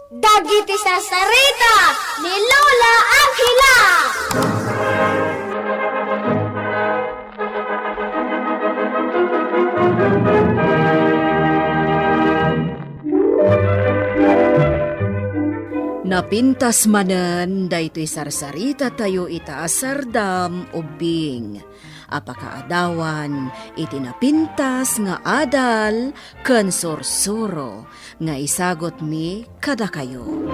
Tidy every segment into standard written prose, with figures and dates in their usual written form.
Dagiti Sarsarita ni Lola ang hila. Napintas manen daytoy Sarsarita tayo ita sardam ubing. Apakaadawan iti napintas nga adal ken sursuro nga isagot mi kada kayo.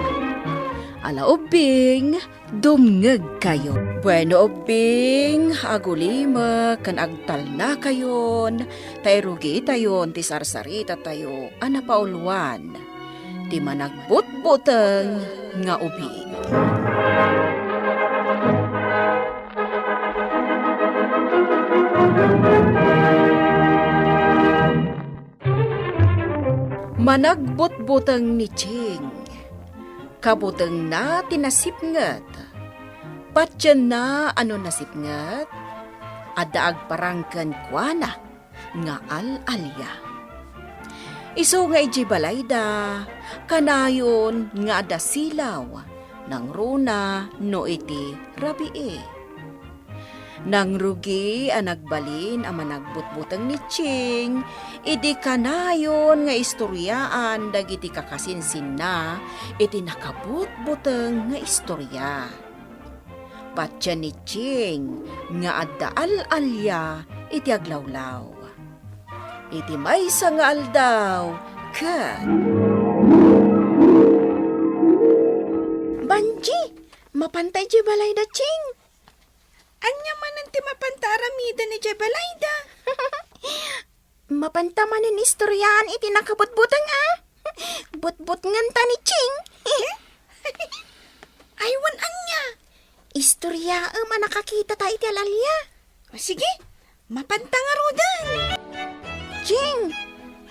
Ala ubing, dumngeg kayo. Bueno ubing, agulima ken agtal na kayon. Tayrugi tayon ti Sarsarita tayo anapaulwan. Ti managbutbuteng nga ubing. Managbutbuteng ni Ching. Kabuteng na tinasipngat. Patyan na ano nasipngat? Adaag parangken kuana nga al-alya. Iso nga iji balayda, kanayon nga ada silaw, nang runa no iti rabii. Nang rugi ang nagbalin ang managbutbutang ni Ching, idi kanayon nga istoryaan dagiti kakasinsin na, iti nakabutbutang nga istorya. Patya ni Ching, nga adda al-alya, iti aglawlaw. Iti maysa nga aldaw, kat. Banji, mapantay di balayda, Ching. Anya man ang timapantaramida ni Jebalayda. Mapantamanin istoryaan iti nakabutbutang Butbut nganta ni Ching. Aywan anya. Istorya nakakita ta iti alalya. O sige, mapantangarudan. Ching,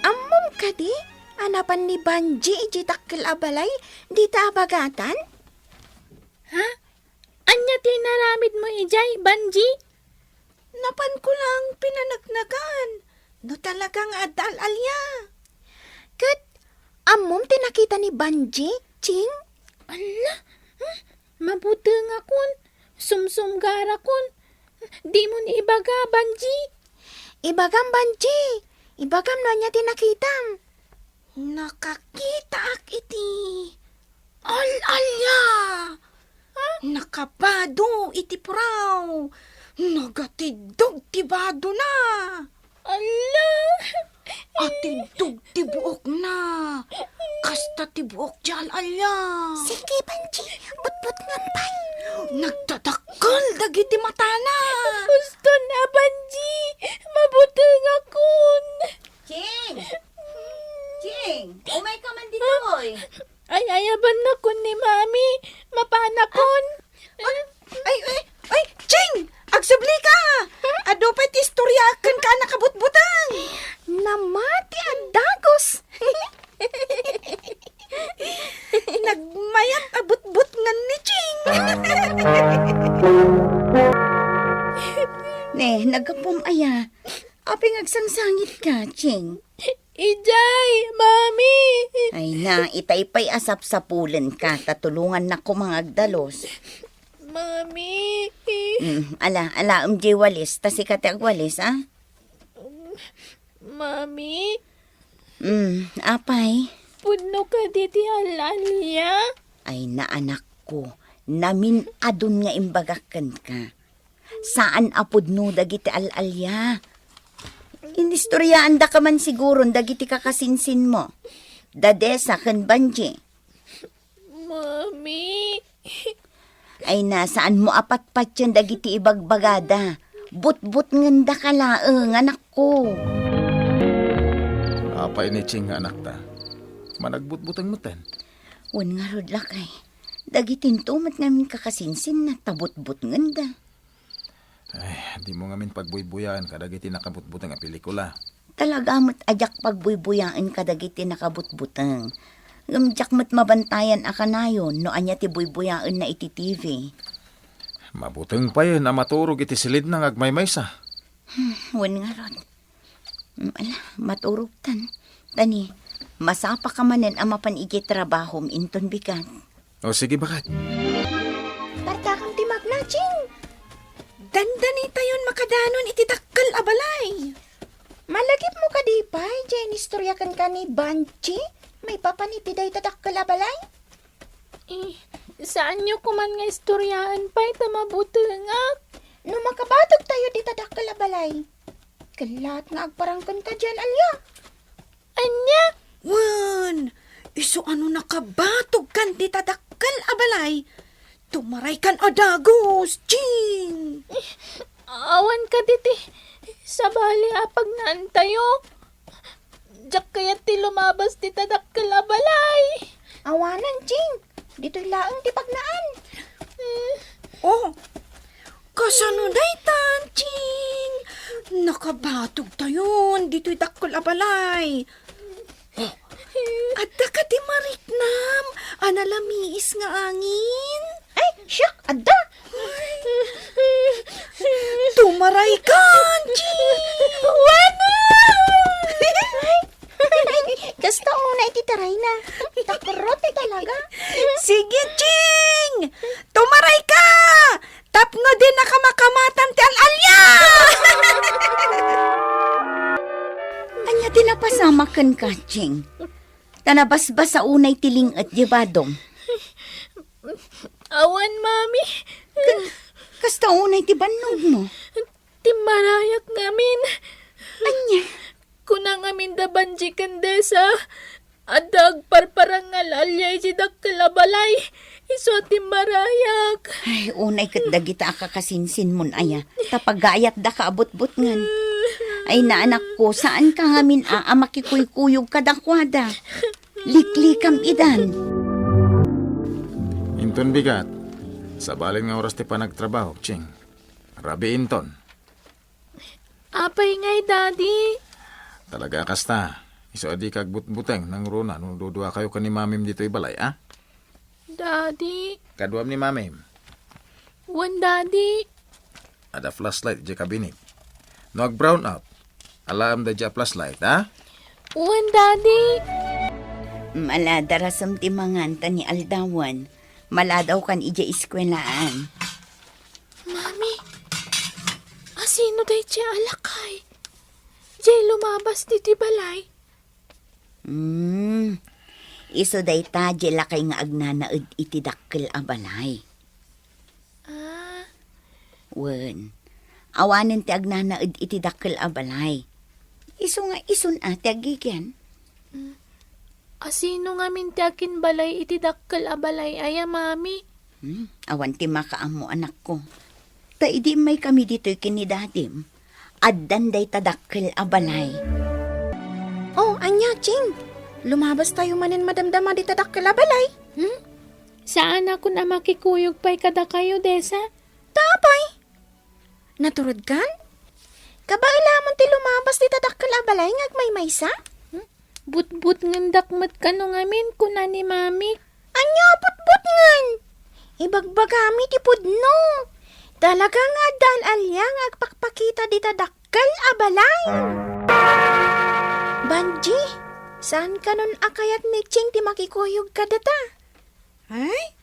ammom ka di? Anapan ni Banji iti takkel abalay, di ta abagatan? Ha? Anya tinaramid mo ijay, Banji? Napan ko lang pinanagnagan. No talagang adal-alya. Kat, ammom tinakita ni Banji, Ching? Ala, mabuti nga kun. Sumsumgara kun. Di mo ni ibaga, Banji. Ibagam, Banji. Ibagam na niya tinakitam. Nakakita ak iti al-alya. Nakabado iti puraw. Nagatidog ti bado na. Ala! Atidog ti buok na. Kasta ti buok di al-alya. Sige, Banji. Butbut ngan pay. Nagtadakkel dagiti matana. Gusto na, Banji. Mabuti nga kun. Ching! Ching! Umay ka man dito, oy. Ay, ayaban na kun ni Mami. Mapana kun. Ay, Ching! Agsabli ka! Ado pa'y istoryakan ka nakabutbutang. Namati ang dagos. Nagmayat abut-but nga ni Ching. Ne, nagkapom aya. Aping agsangsangit ka, Ching. Ijay, Mami. Ay na, itay-pay asap sa pulen ka. Tatulungan na ko mga agdalos. Mami. Ala, walis. Tasi ka agwalis, ha? Mami. Apay. Pudno ka diti alalya. Ay na anak ko, namin adun nga imbagakan ka. Saan apudno dagiti al-alya? Inistoryaan da ka man siguro dagiti kakasinsin mo. Dadesa ken Banji. Mami. Ay na, saan mo apat-pat yan dagiti ibagbagada? But-but nganda ka laeng, anak ko. Apay ni Ching nga anak ta. Managbutbutang mutan. Wan nga rod lakay. Dagitin tumat namin kakasinsin na tabut-but nganda. Ay, di mo ngamin pagbuybuyan kadagiti nakabutbutang a pelikula. Talaga mat ajak pagbuybuyain kadagiti nakabutbutang. Gamjak mat mabantayan akanayon no anya ti buybuyain na iti TV. Mabuteng pa yun na maturog iti silid ng agmaymaysa. Wan nga rod. Ala, maturog tan. Tani, Masapa ka manen ang mapanigi trabaho inton bigat. O sige, bakat. Parta kang timag na, Ching. Dandani tayon makadanon itidakkal abalay. Malagip mo ka di pa, Jen, istoryakan ka ni Banji. May papanitiday tadakkal abalay. Saan nyo kuman nga istoryaan pa ita mabutengak? No makabatog tayo di tadakkal abalay. Kalat nga agparangkan ka dyan, Alya. Anya? Wan, iso ano nakabatog kan di tadakkal abalay. Tumaray kan adagos, Ching. Awan ka diti. Sa bali apag naan tayo. Diyak kaya ti lumabas ti tadakkal abalay. Awanan, Ching. Dito'y laang ti pagnaan. Oh, kasano day tan, Ching? Nakabatog tayon, dito'y dakol abalay. Oh, adda ka di mariknam, analamiis nga angin. Ay, syak, adda. Tumaray ka, Ching! Gasta una ititaray na. Takurot talaga. Sige, Ching! Tumaray ka! Tapno din nakamakamatan ti alalya! Anya tinapasamakan ka, Ching. Tanabasbas sa unay tiling at jibadong. Awan, mami. Kasta unay ti bannog mo. Timarayak ngamin. Anya? Kunang amin da Banji kandesa. Adag parparang alalyay si dakkalabalay. Iso timarayak. Ay, unay kat dagita akakasinsin mon aya. Tapagayat da ka abot-bot ngan. Ay, naanak ko, saan ka ngamin makikuy-kuyog kadakwada? Liklikam idan. Inton bigat. Sa balin nga oras ti pa nagtrabaho, Ching. Rabi inton. Apay ngay, daddy. Talaga kasta. Iso adi kag buteng nang runa nung dudua kayo ka ni mamim dito ibalay, ah? Daddy. Kaduam ni mamim. Wan, daddy. Ada flashlight di kabinet. Nag brown out. Alam da di flashlight, ah? Wan, daddy. Maladarasam ti manganta ni Aldawan. Maladaw kan ija iskwelaan. Mami. Asino day siya alakay? Jay lumabas diti balay. Iso day ta, jela kay nga agnanaad iti dakkel abalay. Ah, Wen, awanin ti agnanaad iti dakkel abalay. Iso nga ison ati agigyan. asino nga mintiakin balay iti dakkal abalay aya, mami. Awan ti makaamo anak ko. Ta idi may kami dito'y kinidadim. Addan day tadakkel abalay. Oh, anya, Ching. Lumabas tayo manin madamdama di tadakkal abalay. Saan ako na makikuyog pa'y kada kayo, Desa? Tapay. Naturod kan? Kabailamon ti lumabas di tadakkal abalay ngag may maysa? But-but ngandak ka no ngamin kuna ni mami. Anya, put-put ngan. Ibagbagami ti pudno. Talaga nga dal-alyang agpakpakita di tadakkal abalay. Banji, saan ka nun akayat ni Ching ti makikuyog ka data? Ay,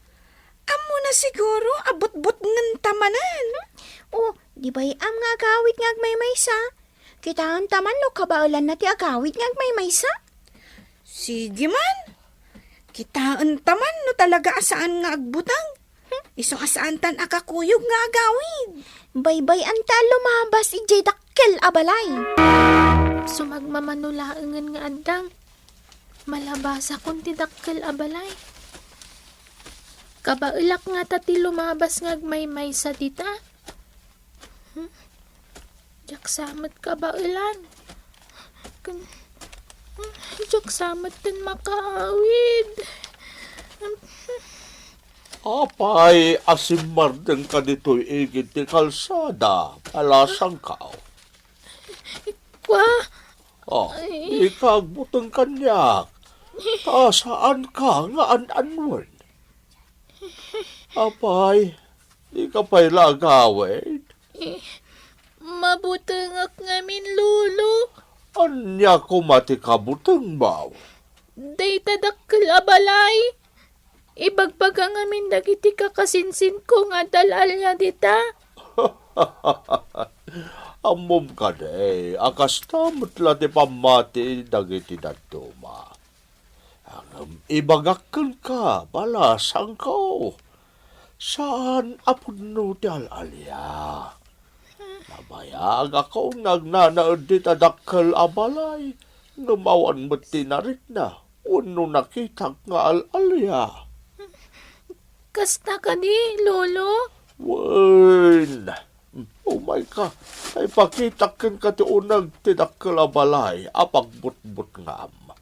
amo na siguro abot-bot ng tamanan. Oh, di ba'y am nga agawit ngag may maysa? Kitaan taman no kabaulan na ti agawit ngag may maysa? Sige man. Kitaan taman no talaga asaan nga agbutang. Isong asaan tan akakuyog nga agawid. Baybay anta lumabas ijay dakkel abalay. Sumagmamanulaangan nga adang. Malabasa kung tidakkel abalay. Kabailak nga tati lumabas ngag may sa tita. Jak samat kabailan. Jak samat kan makaawid. Apay, asimardeng ka dito'y igit ti kalsada, palasang kao. Kwa, Ikagbutang kanyak. Saan ka nga an-anwan? Apay, di ka pa'y lagawin. mabutangak ngamin, Lolo. Anya kumati kabutang baw. Dayta dakkel abalay. Ibagbaga ngamin dagiti kakasinsin ko nga dalalya dita. Amom ka day, akas tamot ti pamati dagiti daduma. Ang ibagakkan ka, balasang ko. Saan apod no ti alalya? Nabayag ako nagnanaod di tadakkel abalay. Numawan mo't tinarit na. Uno nakita nga alalya. Kasta ka di, Lolo? Wen! Oh my ka, ay pakitakin ka ti unag tinakkel abalay, apagbutbut ngam.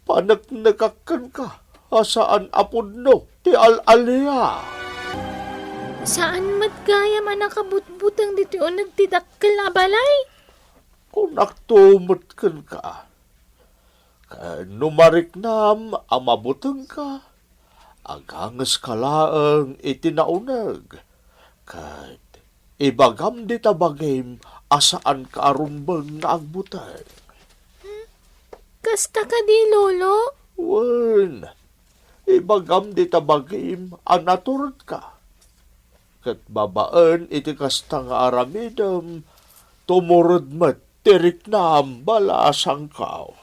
Panagnagakan ka, asaan apod no, ti alalya. Saan matgaya man nakabutbutang dito o nagtidakkel abalay? Kung naktumot ka, numarik nam, amabutang ka, agangas kalaang itinaunag, kat ibagam di tabagim asaan ka arumbang na agbutan. Kasta ka di, Lolo? Wen, ibagam di tabagim anaturot ka. Kat babaan iti kasta nga aramidam, tumurod mat tirik na balasang kao.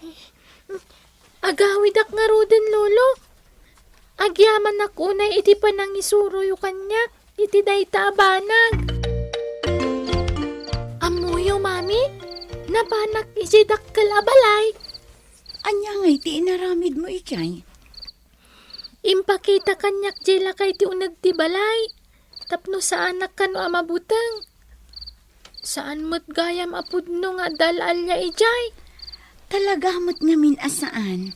Agawid ak nga roden, Lolo. Agyaman na kunay iti panang isuro yu kanya, iti dayta abanag. Amuyo, Mami, nabanak iti dakkel abalay. Anya nga iti inaramid mo ikay. Impakita kanyak jela kay ti unag ti balay. Tapno sa anak kano amabutang. Saan mo't gayam apudno nga dalalya ijay? Talaga mo't nga minasaan.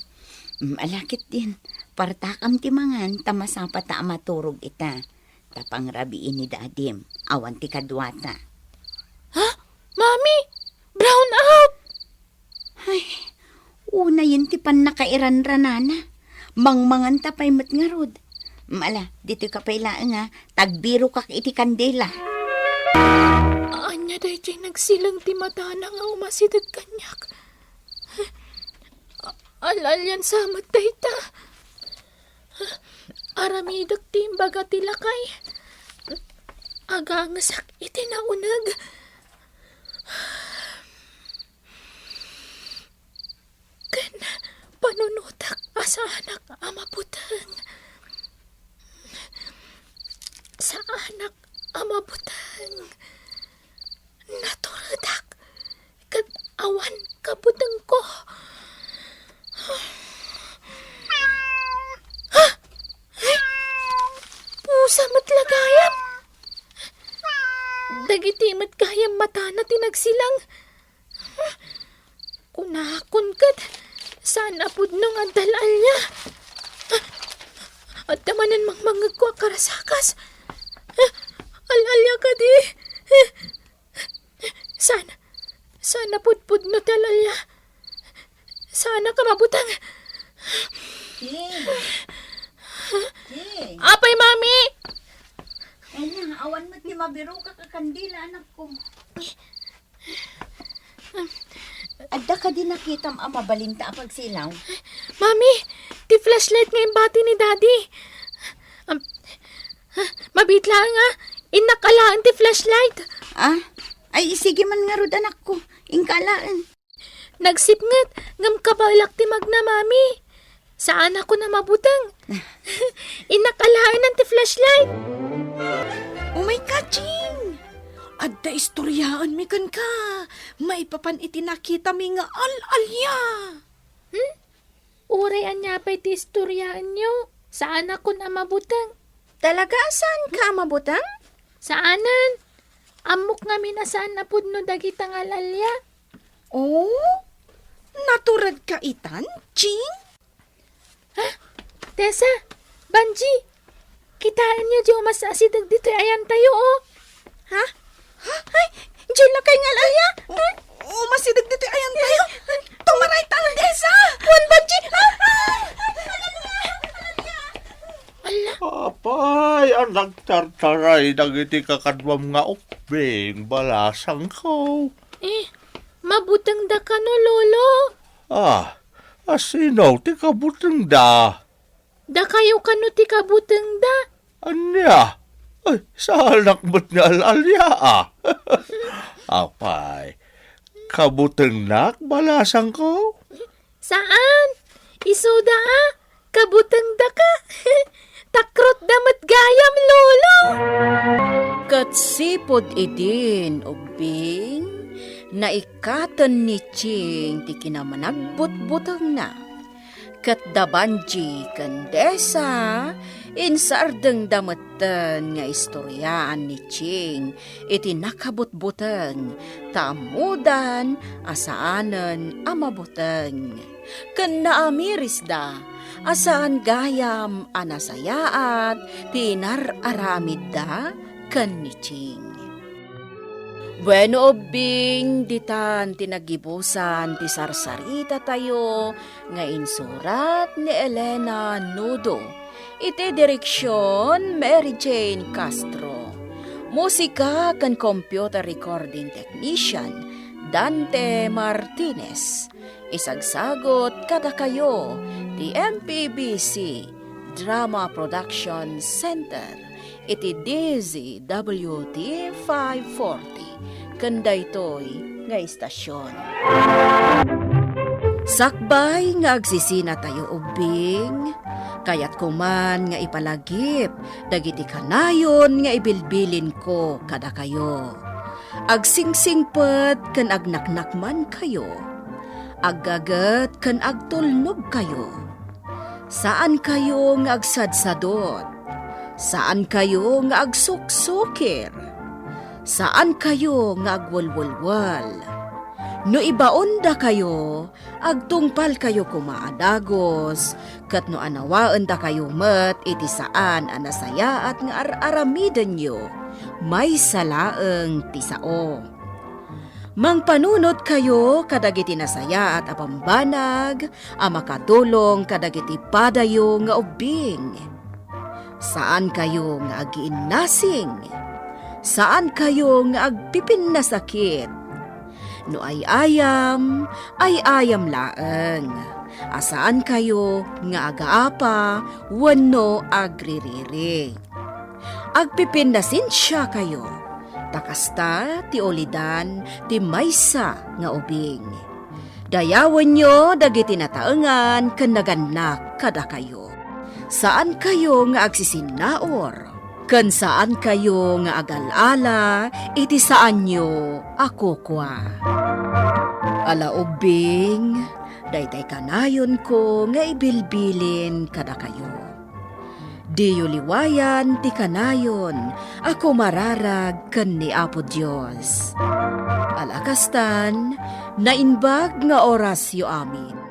Malakit din. Partakam ti mangan, tamasapa ta maturog ita. Tapang rabiin ni dadim, awan ti kadwata. Ha? Mami! Brown out! Ay, una yun ti pan nakairanranana. Mangmangan tapay mat nga rod. Mala, dito ka pala nga, tagbiro kak iti kandela. Anya day jay nagsilang ti matana nga umasidag kanyak. Alalyan samat day ta. Aramidag timbaga tilakay. Agangasak iti naunag. Kan panunutak asa anak amabutang. Sa anak amabutang. Naturadak. Kat awan kabutang ko. Pusa matlagayam. Dagiti matgayam mata na tinagsilang. Kunakon kat. Saan apod nung andalalya? At tamanan mangmangag ko karasakas. Alalya ka di. Sana pudpud no talalya. Sana ka mabutang. Apay, Mami! Anya, awan mo't ni mabiro ka kakandila, anak ko. Adda ka din nakitam ang mabalinta apag silaw. Mami, ti flashlight nga yung bati ni Daddy. Mabitla nga, inakalaan ti flashlight. Ah? Ay, sige man nga rod, anak ko. Ingkalaan. Nagsipngat, ngam kabalak ti magna, Mami. Saan ako na mabutang? Inakalaan ng ti flashlight. Oh my kaching! Adda istoryaan mi kan ka. Maipapan iti nakita mi nga alalya. Uray anya pa'y ti istoryaan nyo. Saan ako na mabutang? Talaga saan ka mabutang? Saanan? Amok nga minasaan na pudno dagitang alalya. Oh? Naturad ka itan, Ching? Tessa, Banji, kitaan niyo di umasasidag dito ayan tayo, oh. Ha? Ha? Ay, diyan na kay ngalalya. Masidag dito ayan tayo. Tumaray taldesa. Juan Banji. Apay, ang nagtartaray dagiti kakadwam nga ukbing, balasang ko. Mabutang da ka no, Lolo. Asinaw ti kabuteng da. Da kayo kano ti kabuteng da. Anya? Ay, sa anak mo't nga alalya ah. Apay, kabuteng nak, balasang ko? Saan? Isuda kabuteng da ka. Takrot damat gayam, lolo. Katsipod idin, ubing, na ikatan ni Ching ti kinamanagbut-butang na. Kat dabanji kandesa, insardeng damatan nga istoryaan ni Ching, iti nakabut-butang, taamudan, asaanan, amabutang. Kan naamiris da, asaan gayam anasayaat, tinar-aramid da, kan ni Ching. Bueno, obing, ditan tinagibusan ti Sarsarita tayo, nga insurat ni Elena Nudo. Iti direksyon Mary Jane Castro. Musika kan computer recording technician Dante Martinez. Isagsagot kada kayo ti MPBC Drama Production Center. Iti DZWT 540. Kanda ito'y nga istasyon. Sakbay nga agsisina tayo ubing, kayat kuman nga ipalagip, dagiti kanayon nga ibilbilin ko kada kayo. Agsingsingpet kan agnaknakman kayo, aggagat kan agtulnog kayo. Saan kayo nga agsadsadot? Saan kayo nga agsuksukir? Saan kayo nga agwalwalwal? No ibaon da kayo, agtungpal kayo kumaadagos, kat no anawaan da kayo met, iti saan anasaya at nga aramidan nyo, may salaeng tisao. Mangpanunod kayo kadagiti nasaya at apambanag, amakatulong kadagiti padayo nga ubing. Saan kayo nga agiinnasing? Saan kayo nga agpipin na sakit? No ay ayam laeng. Asaan kayo nga agaapa, wano agririri. Agpipin na sinsya kayo. Takasta ti olidan ti maysa nga ubing. Dayawan nyo dagiti nataengan ken naganak kada kayo. Saan kayo nga agsisinaor? Ken saan kayo nga agalala, iti saan nyo ako kwa. Ala ubing, daytay kanayon ko nga ibilbilin kada kayo. Diyo liwayan ti kanayon, ako mararag ken ni Apo Dios. Alakastan, nainbag nga orasyo amin.